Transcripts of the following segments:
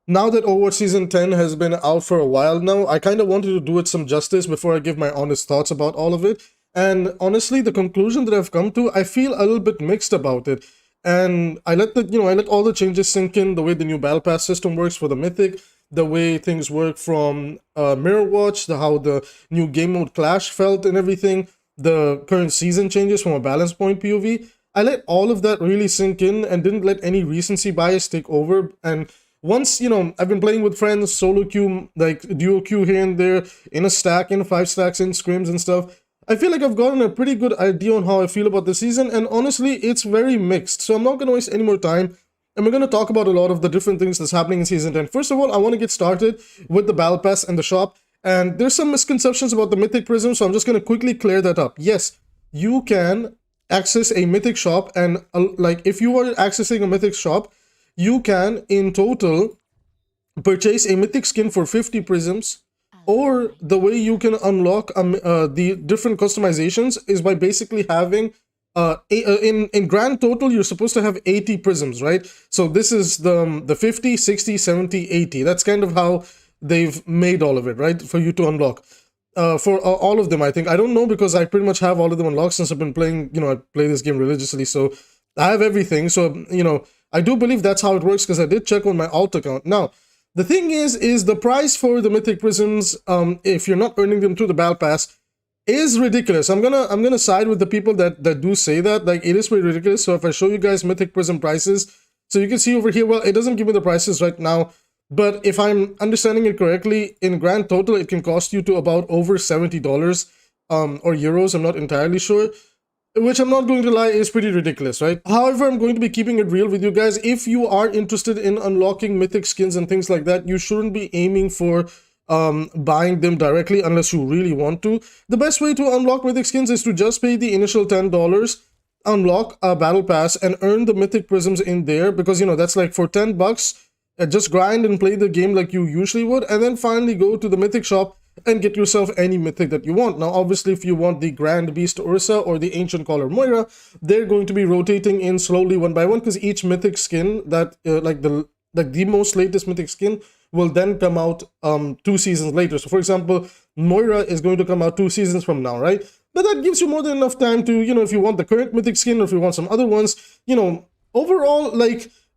now that Overwatch Season 10 has been out for a while now, I kind of wanted to do it some justice before I give my honest thoughts about all of it. And honestly, the conclusion that I've come to, I feel a little bit mixed about it. And I let I let all the changes sink in, the way the new Battle Pass system works for the Mythic, the way things work from Mirror Watch, how the new game mode Clash felt and everything, the current season changes from a balance point POV. I let all of that really sink in and didn't let any recency bias take over. And once, I've been playing with friends, solo queue, like duo queue here and there, in a stack, in 5 stacks, in scrims and stuff, I feel like I've gotten a pretty good idea on how I feel about the season, and honestly, it's very mixed. So I'm not going to waste any more time, and we're going to talk about a lot of the different things that's happening in Season 10. First of all, I want to get started with the Battle Pass and the shop, and there's some misconceptions about the Mythic Prism, so I'm just going to quickly clear that up. Yes, you can access a Mythic shop, and if you are accessing a Mythic shop, you can, in total, purchase a Mythic skin for 50 prisms, or the way you can unlock the different customizations is by basically having, in grand total, you're supposed to have 80 prisms, right? So this is the 50, 60, 70, 80. That's kind of how they've made all of it, right? For you to unlock. For all of them, I think. I don't know because I pretty much have all of them unlocked since I've been playing, I play this game religiously. So I have everything. So, I do believe that's how it works because I did check on my alt account. Now, the thing is the price for the Mythic Prisms, if you're not earning them through the Battle Pass, is ridiculous. I'm gonna side with the people that do say that. Like, it is pretty ridiculous. So if I show you guys Mythic Prism prices, so you can see over here, well, it doesn't give me the prices right now, but if I'm understanding it correctly, in grand total, it can cost you to about over $70 or euros. I'm not entirely sure. Which, I'm not going to lie, is pretty ridiculous, right? However, I'm going to be keeping it real with you guys. If you are interested in unlocking Mythic skins and things like that, you shouldn't be aiming for buying them directly unless you really want to. The best way to unlock Mythic skins is to just pay the initial $10, unlock a Battle Pass, and earn the Mythic Prisms in there, because, that's like for 10 bucks, just grind and play the game like you usually would, and then finally go to the Mythic shop and get yourself any Mythic that you want. Now, obviously, if you want the Grand Beast Ursa or the Ancient Caller Moira, they're going to be rotating in slowly one by one, because each Mythic skin that, the most latest Mythic skin will then come out 2 seasons later. So, for example, Moira is going to come out 2 seasons from now, right? But that gives you more than enough time to, if you want the current Mythic skin or if you want some other ones, overall,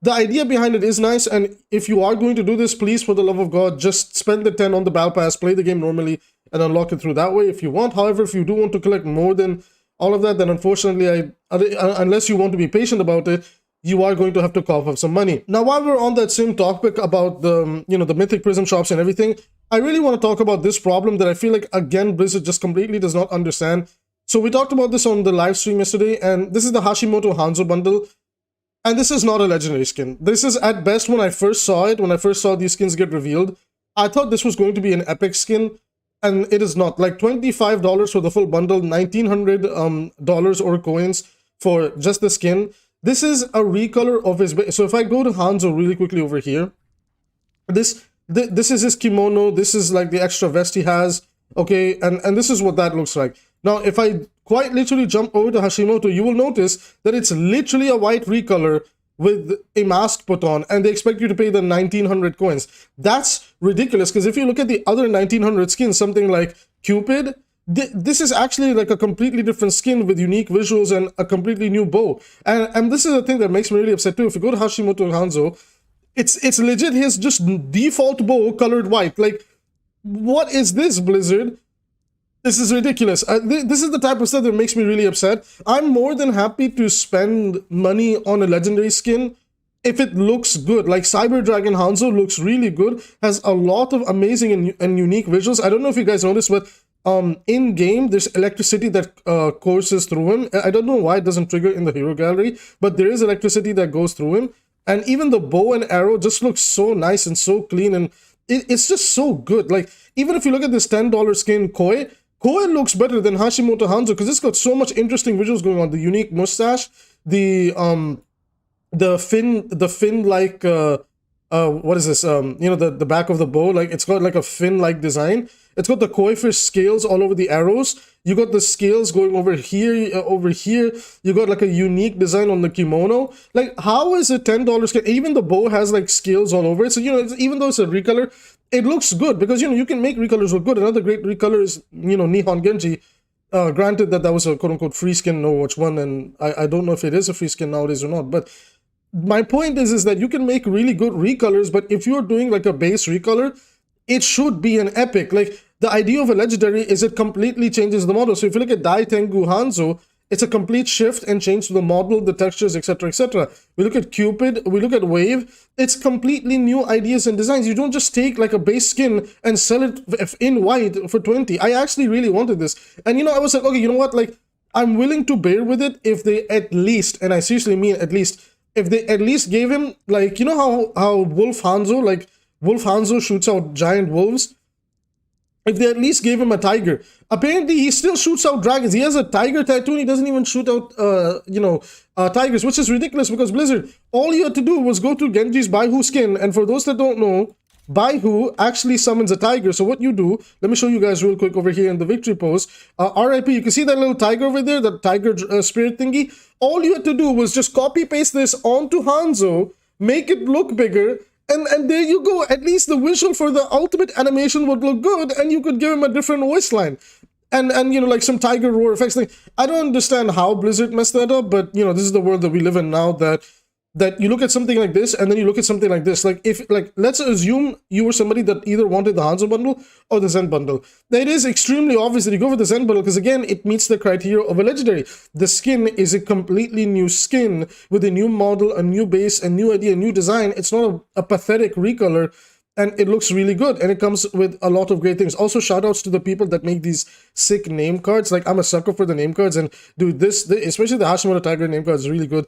the idea behind it is nice, and if you are going to do this, please, for the love of God, just spend the 10 on the Battle Pass, play the game normally, and unlock it through that way if you want. However, if you do want to collect more than all of that, then unfortunately, unless you want to be patient about it, you are going to have to cough up some money. Now, while we're on that same topic about the, the Mythic Prism shops and everything, I really want to talk about this problem that I feel like, again, Blizzard just completely does not understand. So we talked about this on the live stream yesterday, and this is the Hashimoto Hanzo bundle. And this is not a legendary skin. This is, at best, when I first saw it, when I first saw these skins get revealed, I thought this was going to be an epic skin, and it is not. Like, $25 for the full bundle, $1,900 or coins for just the skin. This is a recolor of his base. So if I go to Hanzo really quickly over here, this is his kimono, this is like the extra vest he has, okay, and this is what that looks like. Now, if I quite literally jump over to Hashimoto, you will notice that it's literally a white recolor with a mask put on, and they expect you to pay the 1,900 coins. That's ridiculous, because if you look at the other 1,900 skins, something like Cupid, this is actually like a completely different skin with unique visuals and a completely new bow. And this is the thing that makes me really upset too. If you go to Hashimoto Hanzo, it's legit his just default bow colored white. Like, what is this, Blizzard? This is ridiculous. This is the type of stuff that makes me really upset. I'm more than happy to spend money on a legendary skin if it looks good. Like, Cyber Dragon Hanzo looks really good, has a lot of amazing and unique visuals. I don't know if you guys noticed, but in-game, there's electricity that courses through him. I don't know why it doesn't trigger in the hero gallery, but there is electricity that goes through him. And even the bow and arrow just looks so nice and so clean, and it's just so good. Like, even if you look at this $10 skin, 𝐒𝐈 looks better than Hashimoto Hanzo because it's got so much interesting visuals going on. The unique mustache, the fin like what is this? You know, the back of the bow, like it's got like a fin-like design. It's got the koi fish scales all over the arrows. You got the scales going over here, over here. You got like a unique design on the kimono. Like, how is it $10 skin? Even the bow has like scales all over it. So, you know, even though it's a recolor, it looks good because, you know, you can make recolors look good. Another great recolor is, you know, Nihon Genji. Granted that was a quote-unquote free skin in Overwatch 1, and I don't know if it is a free skin nowadays or not, but my point is that you can make really good recolors, but if you're doing like a base recolor, it should be an epic. Like, the idea of a legendary is it completely changes the model. So if you look at Dai Tengu Hanzo, it's a complete shift and change to the model, the textures, etc., etc. We look at Cupid, we look at Wave, it's completely new ideas and designs. You don't just take like a base skin and sell it in white for 20. I actually really wanted this. And, you know, I was like, okay, you know what? Like, I'm willing to bear with it if they at least, and I seriously mean at least, if they at least gave him, like, you know how Wolf Hanzo, like, Wolf Hanzo shoots out giant wolves? If they at least gave him a tiger. Apparently, he still shoots out dragons. He has a tiger tattoo and he doesn't even shoot out, tigers, which is ridiculous because Blizzard, all you had to do was go to Genji's Baihu skin. And for those that don't know, Baihu actually summons a tiger. So what you do, let me show you guys real quick over here in the victory pose. RIP, you can see that little tiger over there, the tiger spirit thingy. All you had to do was just copy paste this onto Hanzo, make it look bigger, and there you go. At least the visual for the ultimate animation would look good, and you could give him a different voice line. And you know, like some tiger roar effects thing. I don't understand how Blizzard messed that up, but you know, this is the world that we live in now, that you look at something like this and then you look at something like this. Like, if, like, let's assume you were somebody that either wanted the Hanzo bundle or the Zen bundle. It is extremely obvious that you go for the Zen bundle because, again, it meets the criteria of a legendary. The skin is a completely new skin with a new model, a new base, a new idea, a new design. It's not a pathetic recolor, and it looks really good, and it comes with a lot of great things. Also, shout outs to the people that make these sick name cards. Like, I'm a sucker for the name cards, and dude, this especially the Hashimoto Tiger name card is really good.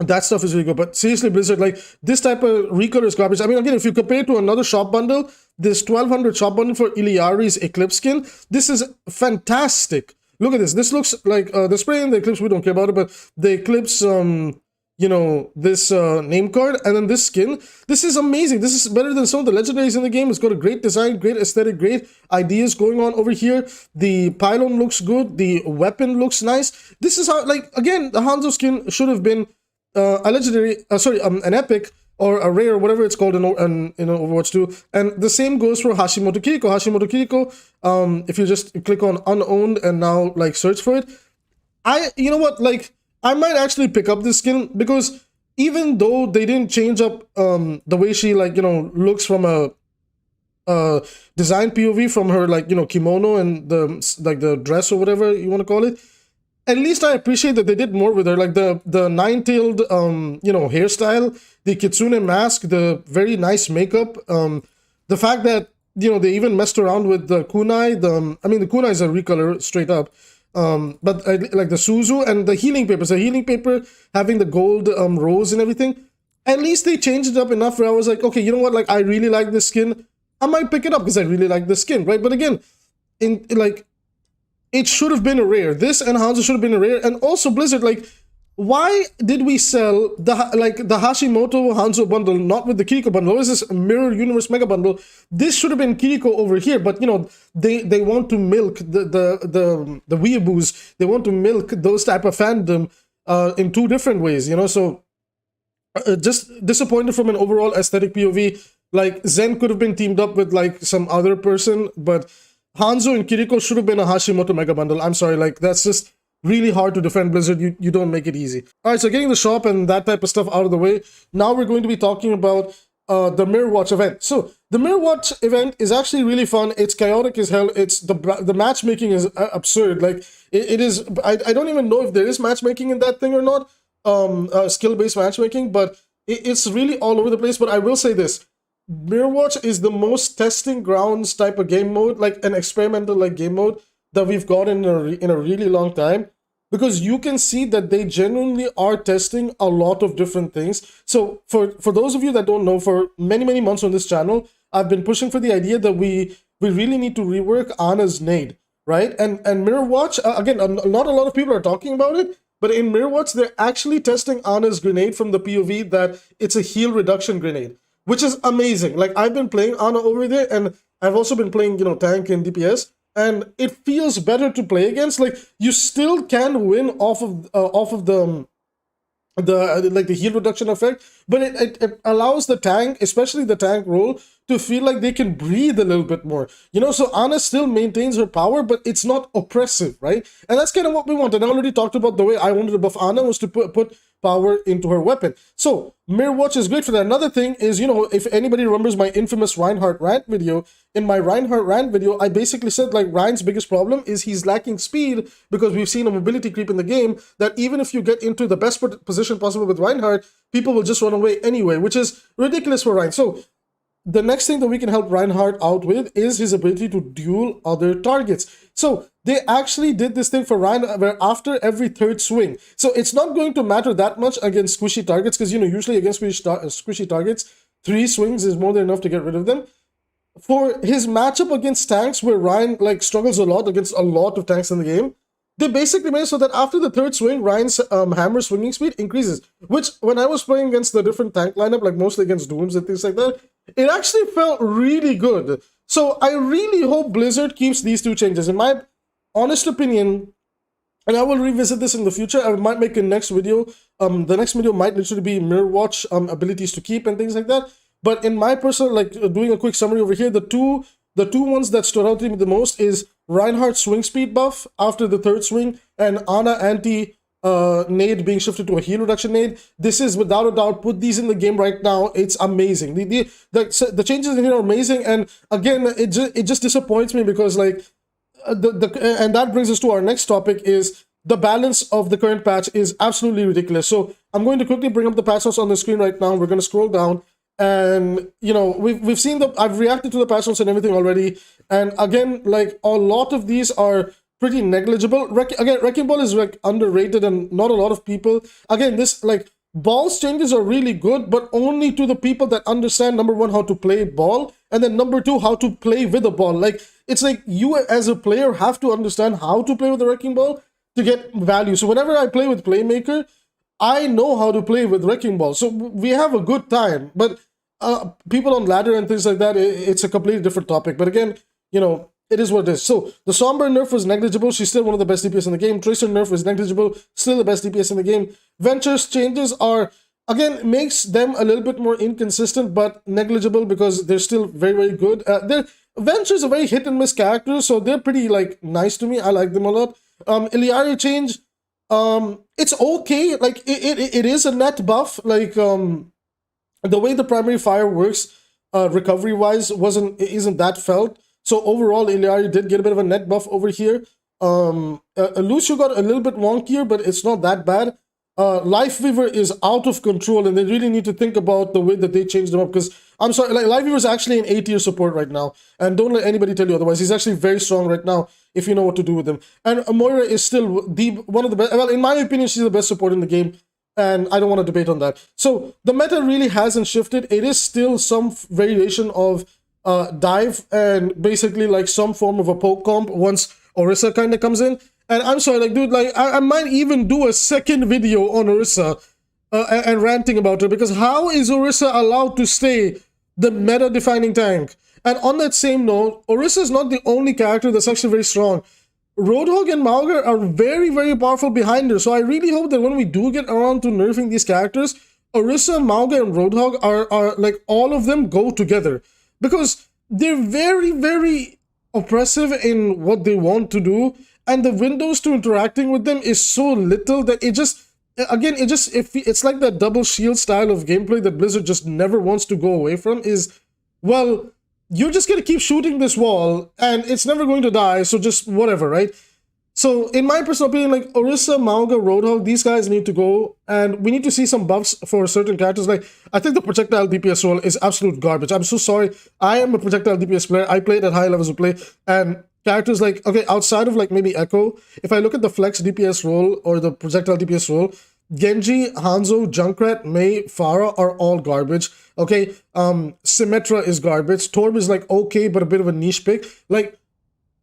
That stuff is really good. But seriously, Blizzard, like, this type of recolor is garbage. I mean, again, if you compare it to another shop bundle, this 1200 shop bundle for 𝐒𝐈𝐈𝐓𝐄𝐈𝐄𝐇 skin, this is fantastic. Look at this. This looks like the spray and the Eclipse, we don't care about it, but the Eclipse, you know, this name card, and then this skin. This is amazing. This is better than some of the legendaries in the game. It's got a great design, great aesthetic, great ideas going on over here. The pylon looks good. The weapon looks nice. This is how, like, again, the Hanzo skin should have been a legendary, an epic or a rare, whatever it's called in Overwatch 2. And the same goes for Hashimoto Kiriko. Hashimoto Kiriko, if you just click on unowned and now like search for it, you know what, like, I might actually pick up this skin because even though they didn't change up the way she, like, you know, looks from a design POV from her, like, you know, kimono and the dress or whatever you want to call it, at least I appreciate that they did more with her, like the nine-tailed, you know, hairstyle, the kitsune mask, the very nice makeup, the fact that, you know, they even messed around with the kunai, I mean, the kunai is a recolor straight up, but like the Suzu and the healing paper. So healing paper having the gold rose and everything, at least they changed it up enough where I was like, okay, you know what, like, I really like this skin. I might pick it up because I really like this skin, right? But again, it should have been a rare. This and Hanzo should have been a rare. And also, Blizzard, like, why did we sell the Hashimoto Hanzo bundle not with the Kiriko bundle? What is this Mirror Universe Mega Bundle? This should have been Kiriko over here, but you know, they want to milk the weeaboos. They want to milk those type of fandom in two different ways, you know. So just disappointed from an overall aesthetic POV. Like, Zen could have been teamed up with like some other person, but Hanzo and Kiriko should have been a Hashimoto Mega Bundle. I'm sorry, like, that's just really hard to defend Blizzard. You don't make it easy. Alright, so getting the shop and that type of stuff out of the way, now we're going to be talking about the Mirror Watch event. So, the Mirror Watch event is actually really fun. It's chaotic as hell. It's the matchmaking is absurd. Like, it is, I don't even know if there is matchmaking in that thing or not, skill-based matchmaking, but it's really all over the place. But I will say this, Mirror Watch is the most testing grounds type of game mode, like an experimental like game mode that we've got in a really long time, because you can see that they genuinely are testing a lot of different things. So for those of you that don't know, for many months on this channel, I've been pushing for the idea that we really need to rework Ana's nade, right? And Mirror Watch, again, not a lot of people are talking about it, But in Mirwatch, they're actually testing Ana's grenade from the POV that it's a heal reduction grenade, which is amazing. Like, I've been playing Ana over there, and I've also been playing, you know, tank and DPS, and it feels better to play against. Like, you still can win off of the heal reduction effect, but it allows the tank, especially the tank role, to feel like they can breathe a little bit more, you know. So Ana still maintains her power, but it's not oppressive, right? And that's kind of what we want. And I already talked about the way I wanted to buff Ana was to put power into her weapon. So Mirwatch is great for that. Another thing is, you know, if anybody remembers my infamous Reinhardt rant video, in my Reinhardt rant video, I basically said, like, Rein's biggest problem is he's lacking speed, because we've seen a mobility creep in the game, that even if you get into the best position possible with Reinhardt, people will just run away anyway, which is ridiculous for Rein. So the next thing that we can help Reinhardt out with is his ability to duel other targets. So they actually did this thing for Rein where after every third swing, so it's not going to matter that much against squishy targets, because, you know, usually against squishy targets, 3 swings is more than enough to get rid of them. For his matchup against tanks, where Rein, like, struggles a lot against a lot of tanks in the game, they basically made it so that after the third swing, Rein's hammer swinging speed increases, which when I was playing against the different tank lineup, like mostly against Dooms and things like that, it actually felt really good. So I really hope Blizzard keeps these 2 changes. In my honest opinion, and I will revisit this in the future, I might make a next video. The next video might literally be Mirwatch abilities to keep and things like that. But in my personal, like, doing a quick summary over here, the two ones that stood out to me the most is Reinhardt's swing speed buff after the third swing, and Ana anti nade being shifted to a heal reduction nade. This is without a doubt, put these in the game right now, it's amazing. The changes in here are amazing, and again, it just disappoints me because, like, and that brings us to our next topic, is the balance of the current patch is absolutely ridiculous. So I'm going to quickly bring up the patch notes on the screen right now. We're going to scroll down. And, you know, we've seen I've reacted to the patch notes and everything already. And again, like, a lot of these are pretty negligible. Again, Wrecking Ball is, like, underrated, and not a lot of people. Again, this, like, Ball's changes are really good, but only to the people that understand, number 1, how to play ball, and then number 2, how to play with a ball. Like, it's like you as a player have to understand how to play with the Wrecking Ball to get value. So whenever I play with Playmaker, I know how to play with Wrecking Ball. So we have a good time, but people on ladder and things like that, it's a completely different topic. But again, you know, it is what it is. So the Sombra nerf was negligible. She's still one of the best DPS in the game. Tracer nerf was negligible. Still the best DPS in the game. Venture's changes are, again, makes them a little bit more inconsistent, but negligible because they're still very, very good. Venture's a very hit and miss character, so they're pretty, like, nice to me. I like them a lot. 𝐒𝐈 change, it's okay. Like, it is a net buff. Like, the way the primary fire works, recovery wise, isn't that felt. So overall, 𝐒𝐈 did get a bit of a net buff over here. Lucio got a little bit wonkier, but it's not that bad. Lifeweaver is out of control, and they really need to think about the way that they changed them up, because I'm sorry, like, Lifeweaver is actually an A-tier support right now, and don't let anybody tell you otherwise. He's actually very strong right now if you know what to do with him. And Moira is still one of the best. Well, in my opinion, she's the best support in the game, and I don't want to debate on that. So the meta really hasn't shifted. It is still some variation of dive and basically, like, some form of a poke comp once Orisa kind of comes in. And I'm sorry, like, dude, like, I might even do a second video on Orisa and ranting about her, because how is Orisa allowed to stay the meta-defining tank? And on that same note, Orisa is not the only character that's actually very strong. Roadhog and Mauger are very, very powerful behind her. So I really hope that when we do get around to nerfing these characters, Orisa, Mauger, and Roadhog are like, all of them go together. Because they're very, very oppressive in what they want to do. And the windows to interacting with them is so little that it just, again, it's like that double shield style of gameplay that Blizzard just never wants to go away from. Is, well, you're just going to keep shooting this wall and it's never going to die, so just whatever, right? So in my personal opinion, like, Orisa, Mauga, Roadhog, these guys need to go, and we need to see some buffs for certain characters. Like, I think the projectile DPS role is absolute garbage. I'm so sorry. I am a projectile DPS player. I played at high levels of play, and characters like, okay, outside of, like, maybe Echo, if I look at the flex DPS role or the projectile DPS role, Genji, Hanzo, Junkrat, Mei, Pharah are all garbage. Okay, Symmetra is garbage. Torb is, like, okay, but a bit of a niche pick. Like,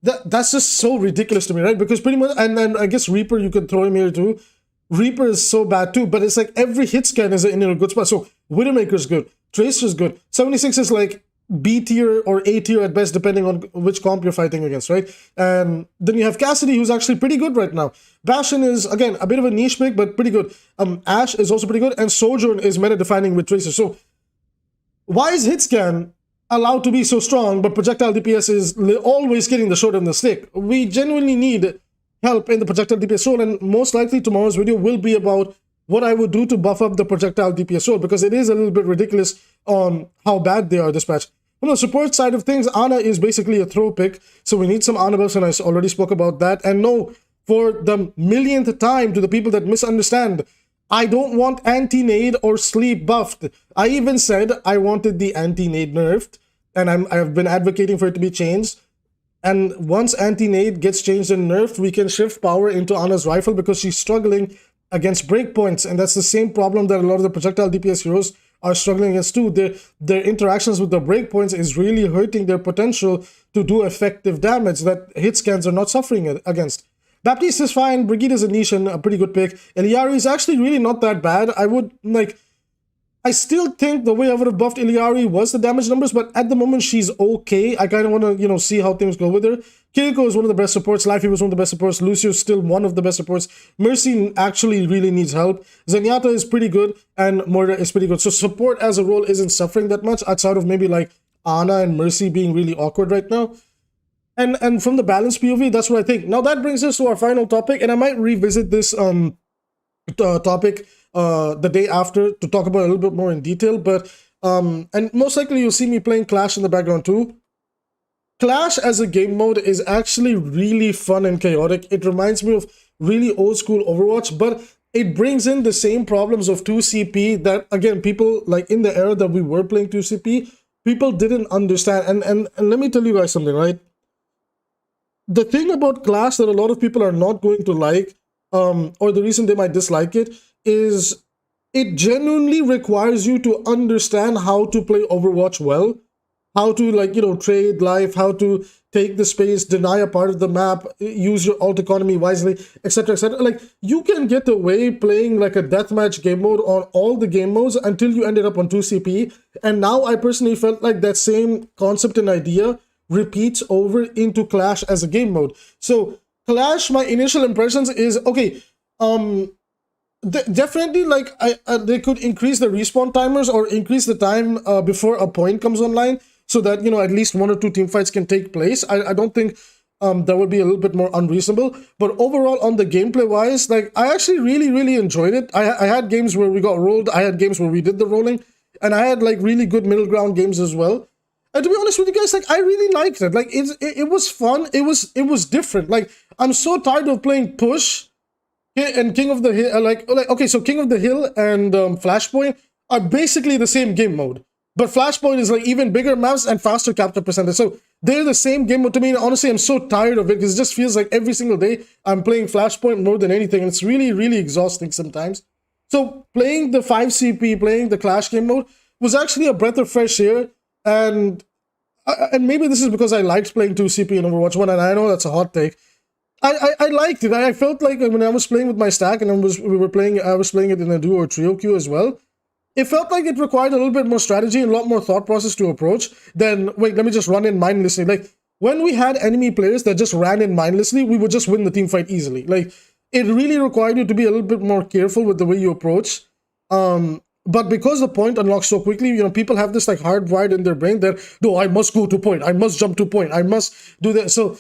that's just so ridiculous to me, right? Because pretty much, and then I guess Reaper, you could throw him here too. Reaper is so bad too, but it's like every hit scan is in a good spot. So Widowmaker's good, Tracer's good, 76 is like B tier or A tier at best, depending on which comp you're fighting against, right? And then you have Cassidy, who's actually pretty good right now. Bastion is, again, a bit of a niche pick, but pretty good. Ashe is also pretty good, and Sojourn is meta-defining with Tracer. So why is Hitscan allowed to be so strong, but projectile DPS is always getting the short end of the stick? We genuinely need help in the projectile DPS role, and most likely tomorrow's video will be about what I would do to buff up the projectile DPS role, because it is a little bit ridiculous on how bad they are this patch. On the support side of things, Ana is basically a throw pick, so we need some Ana buffs, and I already spoke about that. And no, for the millionth time, to the people that misunderstand, I don't want anti-nade or sleep buffed. I even said I wanted the anti-nade nerfed, and I've been advocating for it to be changed. And once anti-nade gets changed and nerfed, we can shift power into Ana's rifle, because she's struggling against breakpoints, and that's the same problem that a lot of the projectile DPS heroes are struggling against too. Their interactions with the breakpoints is really hurting their potential to do effective damage that hit scans are not suffering against. Baptiste is fine, Brigitte is a niche and a pretty good pick. Iliari is actually really not that bad. I still think the way I would have buffed Iliari was the damage numbers, but at the moment she's okay. I kind of want to, see how things go with her. Kiriko is one of the best supports. Lifey was one of the best supports. Lucio's still one of the best supports. Mercy actually really needs help. Zenyatta is pretty good, and Moira is pretty good. So support as a role isn't suffering that much, outside of maybe like Ana and Mercy being really awkward right now. And from the balance POV, that's what I think. Now that brings us to our final topic, and I might revisit this topic the day after to talk about it a little bit more in detail, but and most likely you'll see me playing Clash in the background too. Clash as a game mode is actually really fun and chaotic. It reminds me of really old school Overwatch, but it brings in the same problems of 2CP that, again, people like in the era that we were playing 2CP, people didn't understand. And let me tell you guys something, right? The thing about Clash that a lot of people are not going to like, or the reason they might dislike it, is it genuinely requires you to understand how to play Overwatch well, how to trade life, how to take the space, deny a part of the map, use your alt economy wisely, etc, etc. Like, you can get away playing like a deathmatch game mode on all the game modes until you ended up on 2CP, and now I personally felt like that same concept and idea repeats over into Clash as a game mode. So Clash, my initial impressions is, okay, definitely, like, they could increase the respawn timers or increase the time before a point comes online, so that, at least 1 or 2 team fights can take place. I don't think that would be a little bit more unreasonable. But overall, on the gameplay wise, like, I actually really enjoyed it. I had games where we got rolled, I had games where we did the rolling, and I had like really good middle ground games as well. And to be honest with you guys, like, I really liked it. Like, it was fun. It was different. Like, I'm so tired of playing push and King of the Hill. Okay, so King of the Hill and Flashpoint are basically the same game mode, but Flashpoint is like even bigger maps and faster capture percentage. So they're the same game mode to me. And honestly, I'm so tired of it, because it just feels like every single day I'm playing Flashpoint more than anything, and it's really exhausting sometimes. So playing the 5CP, playing the Clash game mode was actually a breath of fresh air. And maybe this is because I liked playing 2CP in Overwatch 1, and I know that's a hot take. I liked it. I felt like when I was playing with my stack and I was playing it in a duo or trio queue as well, it felt like it required a little bit more strategy and a lot more thought process to approach than, wait, let me just run in mindlessly. Like, when we had enemy players that just ran in mindlessly, we would just win the team fight easily. Like, it really required you to be a little bit more careful with the way you approach. But because the point unlocks so quickly, people have this like hardwired in their brain that, no, I must go to point, I must jump to point, I must do that. So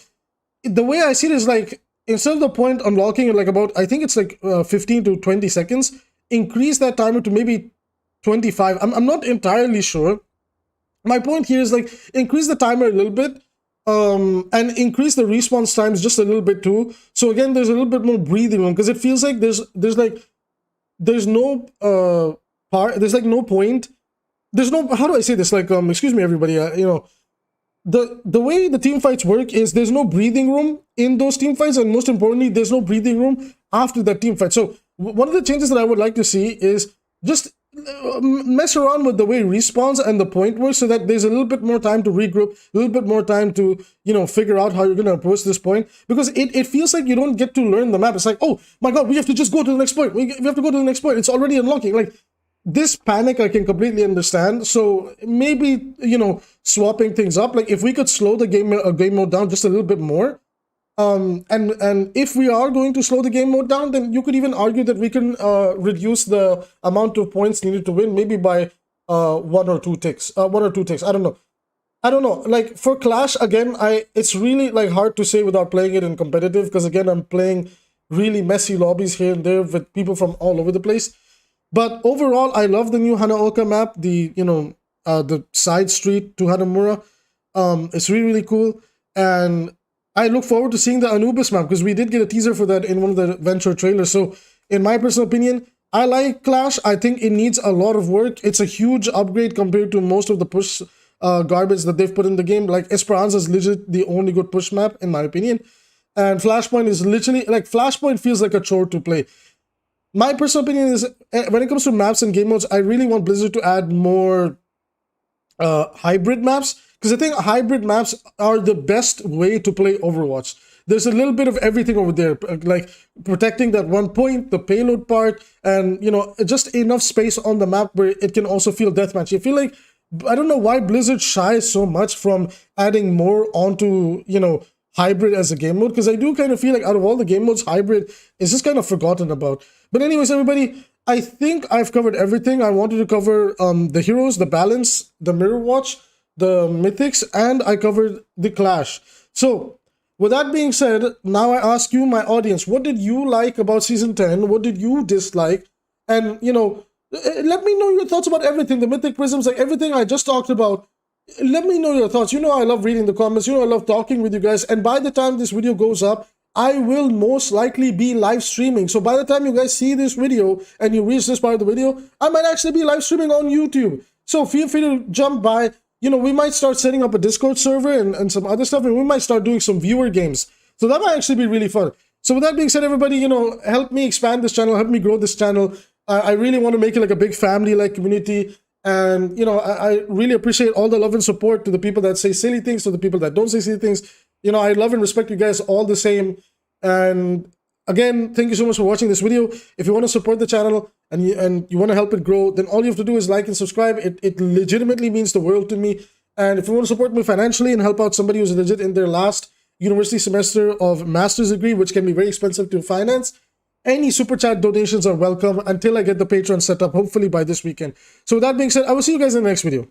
the way I see it is, like, instead of the point unlocking like about, I think it's like 15 to 20 seconds, increase that timer to maybe 25. I'm not entirely sure. My point here is, like, increase the timer a little bit, and increase the response times just a little bit too. So again, there's a little bit more breathing room, because it feels like there's no no point. There's no, how do I say this? Like, excuse me, everybody. The way the team fights work is there's no breathing room in those team fights, and most importantly, there's no breathing room after that team fight. So one of the changes that I would like to see is just mess around with the way respawns and the point works, so that there's a little bit more time to regroup, a little bit more time to, you know, figure out how you're going to approach this point, because it feels like you don't get to learn the map. It's like, oh my god, we have to just go to the next point, we have to go to the next point, it's already unlocking. Like, this panic I can completely understand. So maybe, you know, swapping things up, like if we could slow the game mode down just a little bit more. And if we are going to slow the game mode down, then you could even argue that we can reduce the amount of points needed to win, maybe by 1 or 2 ticks. I don't know. Like for Clash, again, it's really like hard to say without playing it in competitive, because again, I'm playing really messy lobbies here and there with people from all over the place. But overall, I love the new Hanaoka map, the, you know, the side street to Hanamura. It's really, really cool. And I look forward to seeing the Anubis map, because we did get a teaser for that in one of the Venture trailers. So in my personal opinion, I like Clash. I think it needs a lot of work. It's a huge upgrade compared to most of the push garbage that they've put in the game. Like Esperanza is legit the only good push map, in my opinion. And Flashpoint is literally, like, Flashpoint feels like a chore to play. My personal opinion is, when it comes to maps and game modes, I really want Blizzard to add more hybrid maps, because I think hybrid maps are the best way to play Overwatch. There's a little bit of everything over there, like protecting that one point, the payload part, and, you know, just enough space on the map where it can also feel deathmatch. I feel like, I don't know why Blizzard shies so much from adding more onto, you know, hybrid as a game mode, because I do kind of feel like out of all the game modes, hybrid is just kind of forgotten about. But anyways, everybody, I think I've covered everything. I wanted to cover the heroes, the balance, the mirror watch, the mythics, and I covered the Clash. So with that being said, now I ask you, my audience, what did you like about Season 10? What did you dislike? And, you know, let me know your thoughts about everything, the mythic prisms, like everything I just talked about. Let me know your thoughts. You know I love reading the comments. You know I love talking with you guys. And by the time this video goes up, I will most likely be live streaming. So by the time you guys see this video and you reach this part of the video, I might actually be live streaming on YouTube. So feel free to jump by. You know, we might start setting up a Discord server and some other stuff, and we might start doing some viewer games. So that might actually be really fun. So with that being said, everybody, you know, help me expand this channel, help me grow this channel. I really want to make it like a big family-like community. And, you know, I really appreciate all the love and support to the people that say silly things, to the people that don't say silly things. You know, I love and respect you guys all the same. And again, thank you so much for watching this video. If you want to support the channel and you want to help it grow, then all you have to do is like and subscribe. It legitimately means the world to me. And if you want to support me financially and help out somebody who's legit in their last university semester of master's degree, which can be very expensive to finance, any super chat donations are welcome until I get the Patreon set up, hopefully by this weekend. So with that being said, I will see you guys in the next video.